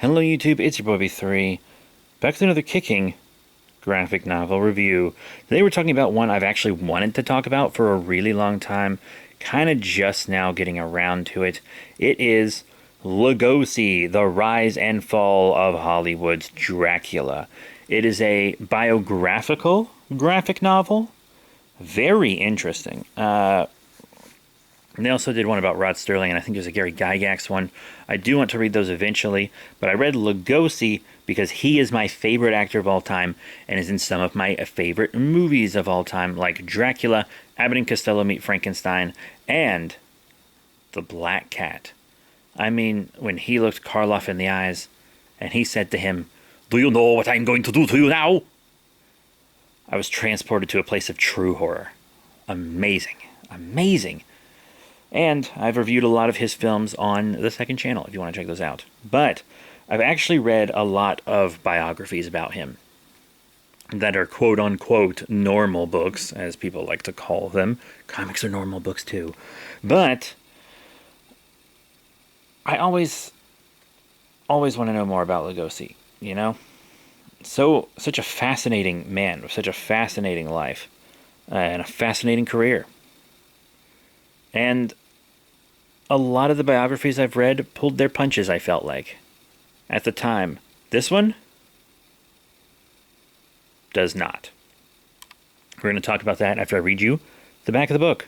Hello YouTube, it's your boy B3, back with another kicking graphic novel review. Today we're talking about one I've actually wanted to talk about for a really long time, kind of just now getting around to it. It is Lugosi, The Rise and Fall of Hollywood's Dracula. It is a biographical graphic novel, very interesting. And they also did one about Rod Sterling, and I think there's a Gary Gygax one. I do want to read those eventually, but I read Lugosi because he is my favorite actor of all time and is in some of my favorite movies of all time, like Dracula, Abbott and Costello Meet Frankenstein, and The Black Cat. I mean, when he looked Karloff in the eyes, and he said to him, "Do you know what I'm going to do to you now?" I was transported to a place of true horror. Amazing. Amazing. And I've reviewed a lot of his films on the second channel, if you want to check those out. But I've actually read a lot of biographies about him that are quote-unquote normal books, as people like to call them. Comics are normal books too. But I always want to know more about Lugosi, you know? Such a fascinating man with such a fascinating life and a fascinating career. And a lot of the biographies I've read pulled their punches, I felt like, at the time. This one does not. We're going to talk about that after I read you the back of the book.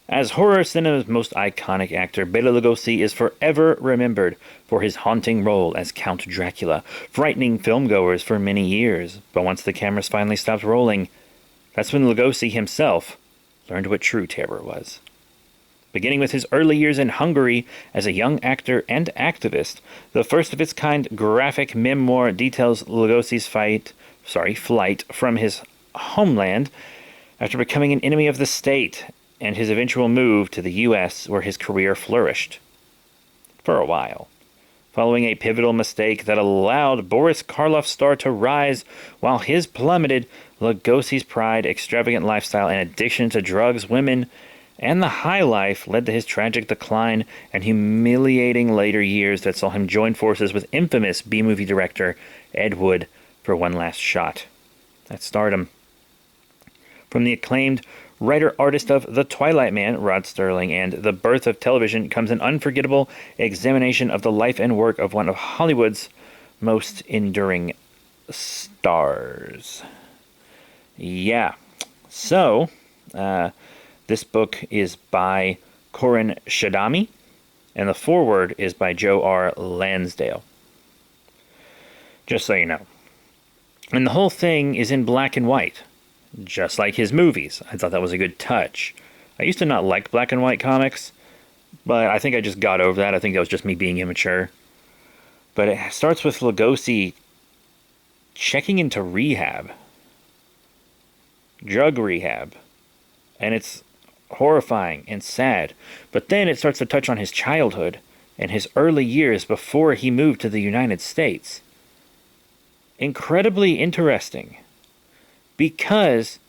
As horror cinema's most iconic actor, Bela Lugosi is forever remembered for his haunting role as Count Dracula, frightening filmgoers for many years. But once the cameras finally stopped rolling, that's when Lugosi himself learned what true terror was. Beginning with his early years in Hungary as a young actor and activist, the first of its kind graphic memoir details Lugosi's flight from his homeland after becoming an enemy of the state and his eventual move to the U.S., where his career flourished. For a while. Following a pivotal mistake that allowed Boris Karloff's star to rise while his plummeted, Lugosi's pride, extravagant lifestyle, and addiction to drugs, women, and the high life led to his tragic decline and humiliating later years that saw him join forces with infamous B-movie director Ed Wood for one last shot at stardom. From the acclaimed writer-artist of The Twilight Man, Rod Sterling, and The Birth of Television comes an unforgettable examination of the life and work of one of Hollywood's most enduring stars. Yeah. So, this book is by Corin Shadami, and the foreword is by Joe R. Lansdale. Just so you know. And the whole thing is in black and white, just like his movies. I thought that was a good touch. I used to not like black and white comics, but I think I just got over that. I think that was just me being immature. But it starts with Lugosi checking into rehab. Drug rehab. And it's horrifying and sad, but then it starts to touch on his childhood and his early years before he moved to the United States. Incredibly interesting, because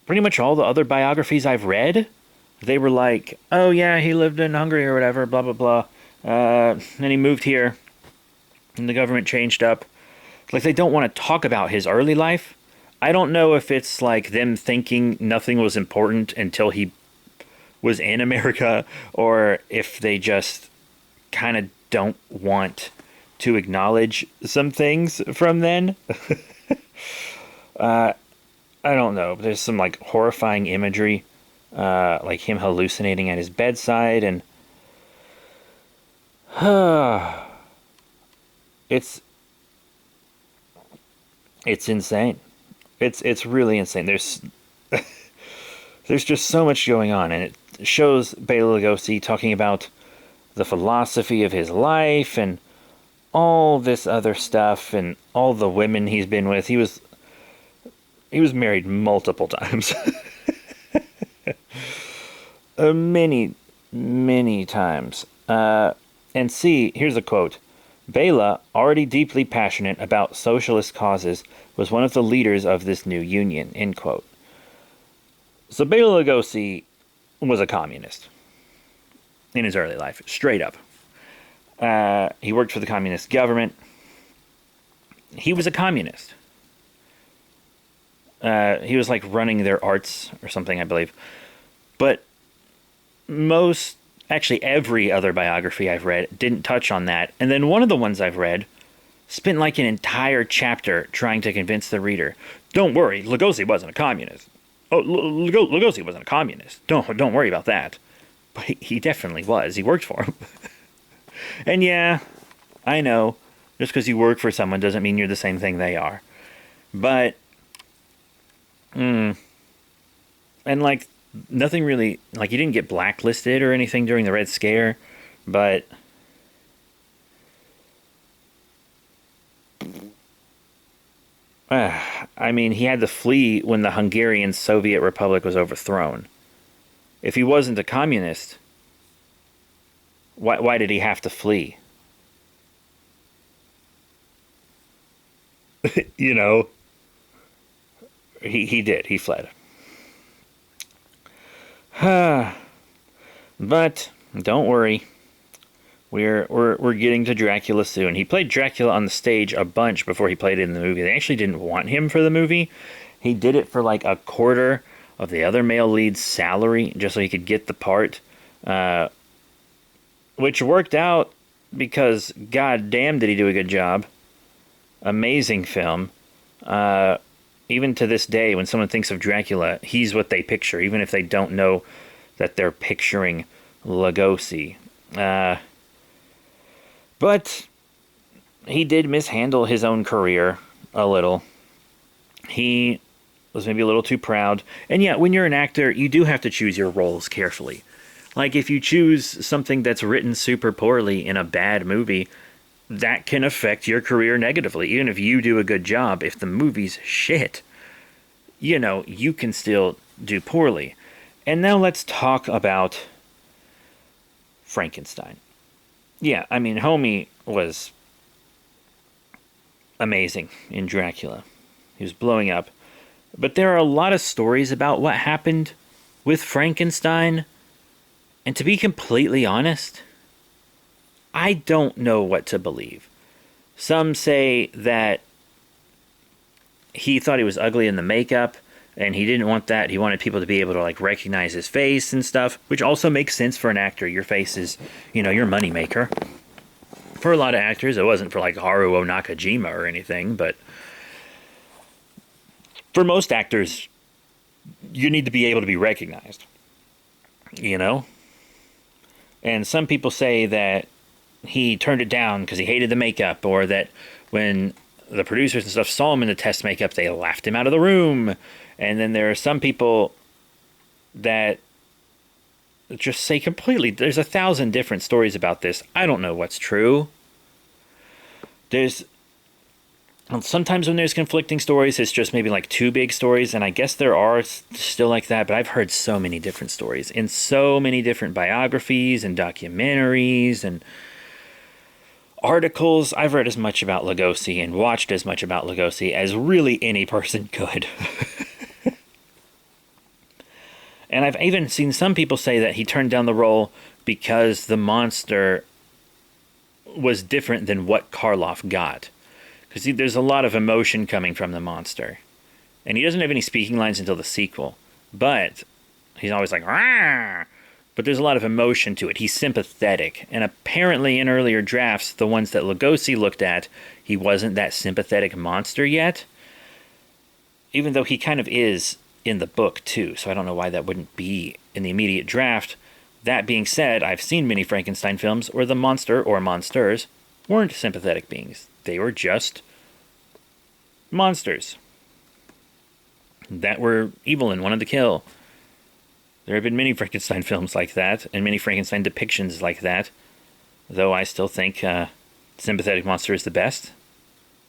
pretty much all the other biographies I've read, they were like, oh yeah, he lived in Hungary or whatever, blah blah blah, and he moved here and the government changed up. Like, they don't want to talk about his early life. I don't know if it's like them thinking nothing was important until he was in America, or if they just kind of don't want to acknowledge some things from then. I don't know. There's some like horrifying imagery, like him hallucinating at his bedside, and it's insane. It's really insane. There's just so much going on, and it shows Bela Lugosi talking about the philosophy of his life and all this other stuff and all the women he's been with. He was married multiple times. Many times. And see, here's a quote. Bela, already deeply passionate about socialist causes, was one of the leaders of this new union, end quote. So Bela Lugosi was a communist in his early life, straight up. He worked for the communist government. He was a communist. He was like running their arts or something, I believe. But actually every other biography I've read didn't touch on that. And then one of the ones I've read spent like an entire chapter trying to convince the reader, don't worry, Lugosi wasn't a communist. Oh, Lugosi wasn't a communist. Don't worry about that. But he definitely was. He worked for him. And yeah, I know, just because you work for someone doesn't mean you're the same thing they are. But, and like, nothing really, like, he didn't get blacklisted or anything during the Red Scare, but I mean, he had to flee when the Hungarian Soviet Republic was overthrown. If he wasn't a communist, why did he have to flee? You know, he did. He fled. But don't worry. We're getting to Dracula soon. He played Dracula on the stage a bunch before he played it in the movie. They actually didn't want him for the movie. He did it for like a quarter of the other male lead's salary just so he could get the part, which worked out because god damn did he do a good job. Amazing film. Even to this day, when someone thinks of Dracula, he's what they picture, even if they don't know that they're picturing Lugosi. But he did mishandle his own career a little. He was maybe a little too proud. And yeah, when you're an actor, you do have to choose your roles carefully. Like, if you choose something that's written super poorly in a bad movie, that can affect your career negatively. Even if you do a good job, if the movie's shit, you know, you can still do poorly. And now let's talk about Frankenstein. Yeah, I mean, Homie was amazing in Dracula. He was blowing up. But there are a lot of stories about what happened with Frankenstein. And to be completely honest, I don't know what to believe. Some say that he thought he was ugly in the makeup, and he didn't want that. He wanted people to be able to like recognize his face and stuff, which also makes sense for an actor. Your face is, you know, your moneymaker. For a lot of actors, it wasn't for like Haruo Nakajima or anything, but for most actors, you need to be able to be recognized, you know? And some people say that he turned it down because he hated the makeup, or that when the producers and stuff saw him in the test makeup, they laughed him out of the room. And then there are some people that just say completely, there's 1,000 different stories about this. I don't know what's true. Sometimes when there's conflicting stories, it's just maybe like two big stories, and I guess there are still like that, but I've heard so many different stories in so many different biographies and documentaries and articles. I've read as much about Lugosi and watched as much about Lugosi as really any person could. And I've even seen some people say that he turned down the role because the monster was different than what Karloff got. Because there's a lot of emotion coming from the monster. And he doesn't have any speaking lines until the sequel. But he's always like, "Rah!" But there's a lot of emotion to it. He's sympathetic. And apparently in earlier drafts, the ones that Lugosi looked at, he wasn't that sympathetic monster yet. Even though he kind of is in the book too. So I don't know why that wouldn't be in the immediate draft. That being said, I've seen many Frankenstein films where the monster or monsters weren't sympathetic beings. They were just monsters that were evil and wanted to kill. There have been many Frankenstein films like that, and many Frankenstein depictions like that, though I still think sympathetic monster is the best.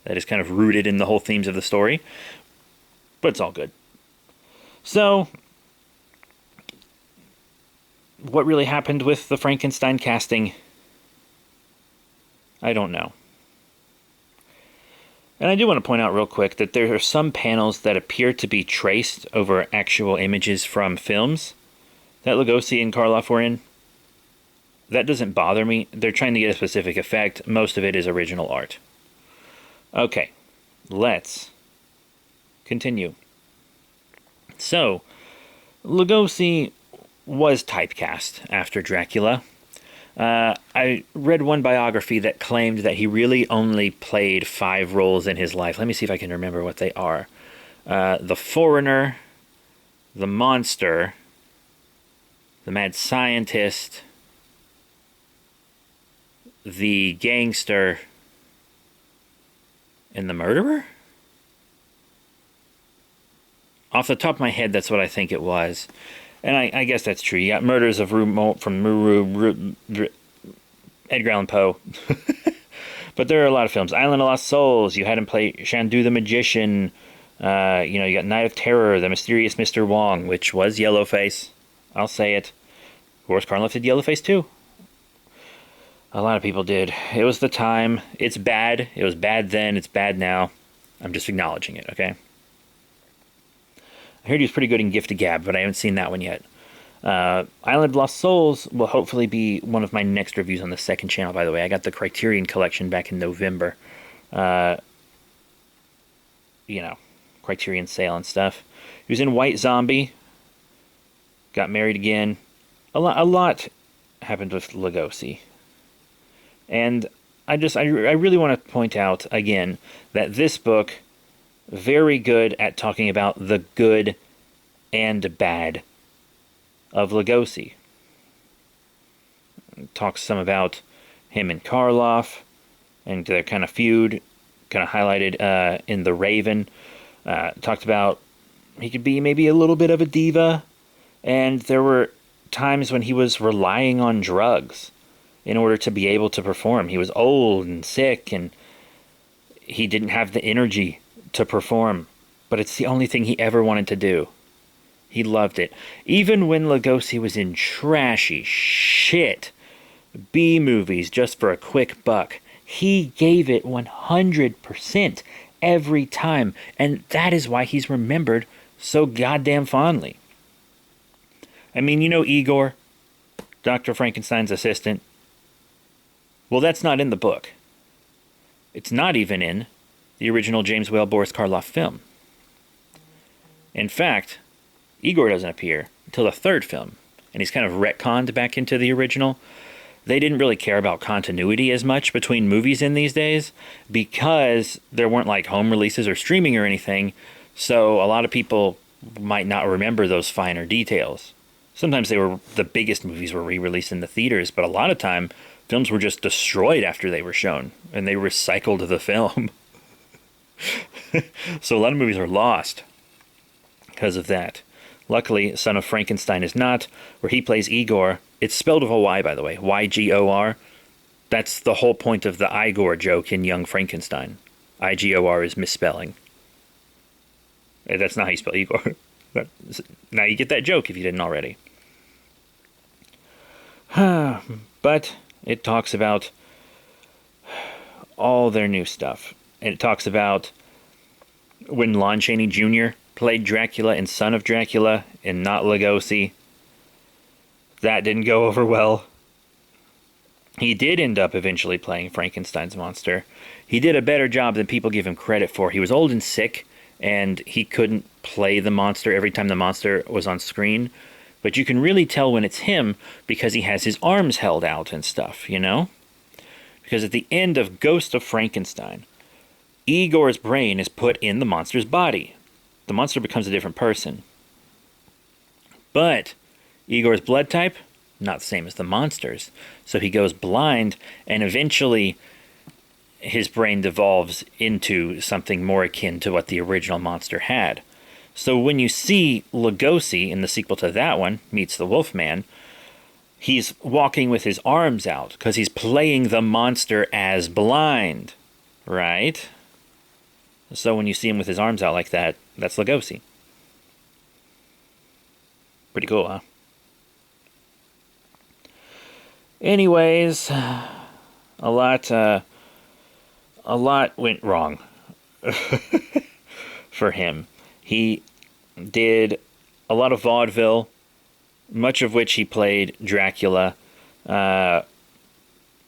That is kind of rooted in the whole themes of the story, but it's all good. So, what really happened with the Frankenstein casting, I don't know. And I do want to point out real quick that there are some panels that appear to be traced over actual images from films that Lugosi and Karloff were in. that doesn't bother me. They're trying to get a specific effect. Most of it is original art. Okay, let's continue. So, Lugosi was typecast after Dracula. I read one biography that claimed that he really only played 5 roles in his life. Let me see if I can remember what they are. The Foreigner, the Monster, the Mad Scientist, the Gangster, and the Murderer? Off the top of my head, that's what I think it was. And I guess that's true. You got Murders of Edgar Allan Poe. But there are a lot of films. Island of Lost Souls. You had him play Shandu the Magician. You got Night of Terror, The Mysterious Mr. Wong, which was Yellowface. I'll say it. Boris Karloff did Yellowface too. A lot of people did. It was the time. It's bad. It was bad then. It's bad now. I'm just acknowledging it, okay? I heard he was pretty good in Gift of Gab, but I haven't seen that one yet. Island of Lost Souls will hopefully be one of my next reviews on the second channel, by the way. I got the Criterion Collection back in November. Criterion sale and stuff. He was in White Zombie. Got married again. A lot happened with Lugosi. And I really want to point out, again, that this book, very good at talking about the good and bad of Lugosi. Talks some about him and Karloff and their kind of feud, kind of highlighted in The Raven. Talked about he could be maybe a little bit of a diva, and there were times when he was relying on drugs in order to be able to perform. He was old and sick, and he didn't have the energy to perform, but it's the only thing he ever wanted to do. He loved it. Even when Lugosi was in trashy shit B movies just for a quick buck, he gave it 100% every time, and that is why he's remembered so goddamn fondly. I mean, Igor, Dr. Frankenstein's assistant? Well, that's not in the book. It's not even in the original James Whale Boris Karloff film. In fact, Igor doesn't appear until the 3rd film, and he's kind of retconned back into the original. They didn't really care about continuity as much between movies in these days because there weren't like home releases or streaming or anything, so a lot of people might not remember those finer details. Sometimes the biggest movies were re-released in the theaters, but a lot of time films were just destroyed after they were shown, and they recycled the film. So a lot of movies are lost because of that. Luckily, Son of Frankenstein is not, where he plays Igor. It's spelled with a Y, by the way. Y-G-O-R. That's the whole point of the Igor joke in Young Frankenstein. I-G-O-R is misspelling. That's not how you spell Igor. Now you get that joke if you didn't already. But it talks about all their new stuff. And it talks about when Lon Chaney Jr. played Dracula in Son of Dracula and not Lugosi. That didn't go over well. He did end up eventually playing Frankenstein's monster. He did a better job than people give him credit for. He was old and sick, and he couldn't play the monster every time the monster was on screen. But you can really tell when it's him because he has his arms held out and stuff, Because at the end of Ghost of Frankenstein, Igor's brain is put in the monster's body. The monster becomes a different person. But Igor's blood type, not the same as the monster's. So he goes blind, and eventually his brain devolves into something more akin to what the original monster had. So when you see Lugosi in the sequel to that one, meets the Wolfman, he's walking with his arms out because he's playing the monster as blind, right? So when you see him with his arms out like that, that's Lugosi. Pretty cool, huh? Anyways, a lot went wrong for him. He did a lot of vaudeville, much of which he played Dracula. He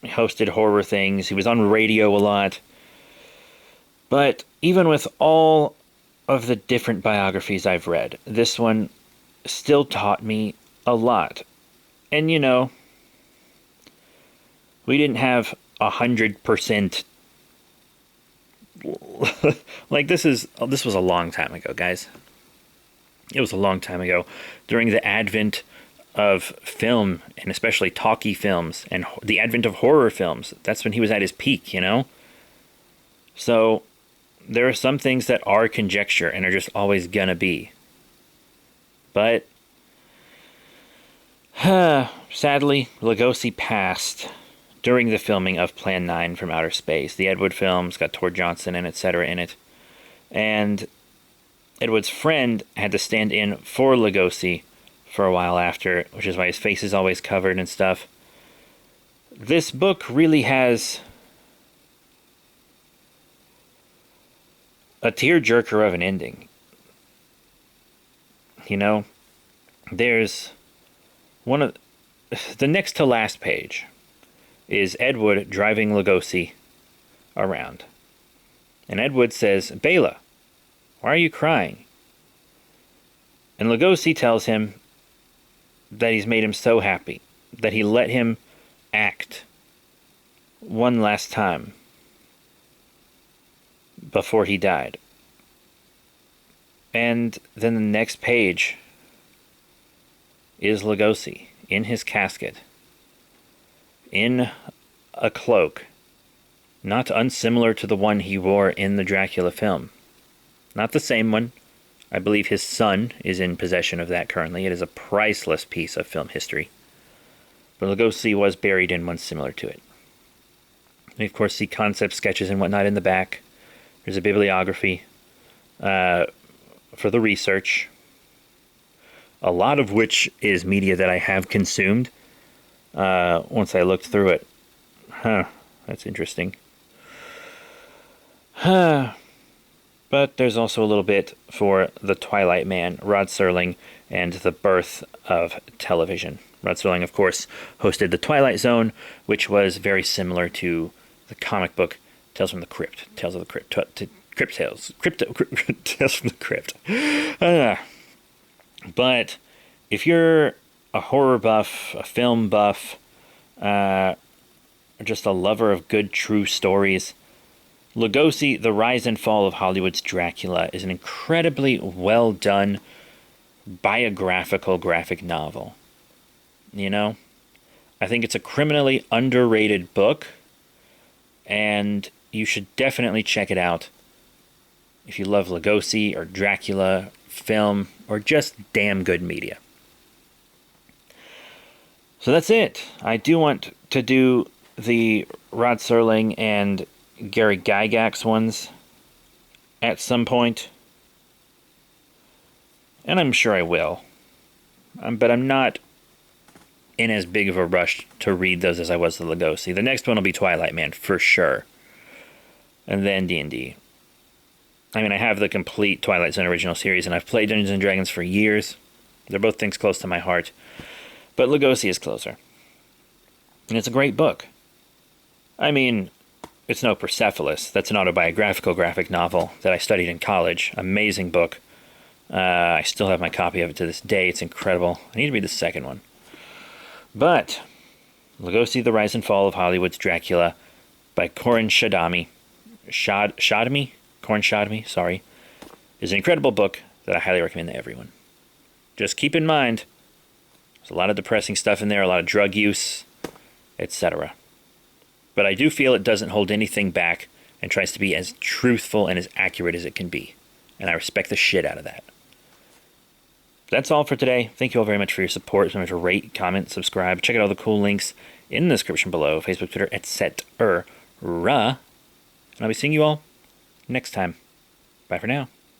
hosted horror things. He was on radio a lot. But even with all of the different biographies I've read, this one still taught me a lot. And we didn't have 100%. Like this was a long time ago, guys. It was a long time ago, during the advent of film, and especially talkie films, and the advent of horror films. That's when he was at his peak, So there are some things that are conjecture and are just always gonna be. But sadly, Lugosi passed during the filming of Plan 9 from Outer Space. The Ed Wood films got Tor Johnson and etc. in it. And Ed Wood's friend had to stand in for Lugosi for a while after, which is why his face is always covered and stuff. This book really has a tearjerker of an ending. There's one of the next to last page is Ed Wood driving Lugosi around. And Ed Wood says, "Bela, why are you crying?" And Lugosi tells him that he's made him so happy, that he let him act one last time before he died. And then the next page is Lugosi in his casket, in a cloak, not unsimilar to the one he wore in the Dracula film. Not the same one. I believe his son is in possession of that currently. It is a priceless piece of film history. But Lugosi was buried in one similar to it. We, of course, see concept sketches and whatnot in the back. There's a bibliography for the research, a lot of which is media that I have consumed once I looked through it. That's interesting. But there's also a little bit for The Twilight Man, Rod Serling, and the birth of television. Rod Serling, of course, hosted The Twilight Zone, which was very similar to the comic book Tales from the Crypt. Tales from the Crypt. But if you're a horror buff, a film buff, or just a lover of good true stories, Lugosi, The Rise and Fall of Hollywood's Dracula, is an incredibly well done biographical graphic novel. I think it's a criminally underrated book, and you should definitely check it out if you love Lugosi or Dracula, film, or just damn good media. So that's it. I do want to do the Rod Serling and Gary Gygax ones at some point, and I'm sure I will. But I'm not in as big of a rush to read those as I was the Lugosi. The next one will be Twilight Man for sure, and then D&D. I mean, I have the complete Twilight Zone original series, and I've played Dungeons and Dragons for years. They're both things close to my heart, but Lugosi is closer, and it's a great book. I mean, it's no Persepolis. That's an autobiographical graphic novel that I studied in college. Amazing book. I still have my copy of it to this day. It's incredible. I need to read the second one. But Lugosi, The Rise and Fall of Hollywood's Dracula by Corin Shadami. Corin Shadami, sorry. Is an incredible book that I highly recommend to everyone. Just keep in mind, there's a lot of depressing stuff in there, a lot of drug use, etc. But I do feel it doesn't hold anything back and tries to be as truthful and as accurate as it can be. And I respect the shit out of that. That's all for today. Thank you all very much for your support. Remember to rate, comment, subscribe. Check out all the cool links in the description below. Facebook, Twitter, etc. And I'll be seeing you all next time. Bye for now.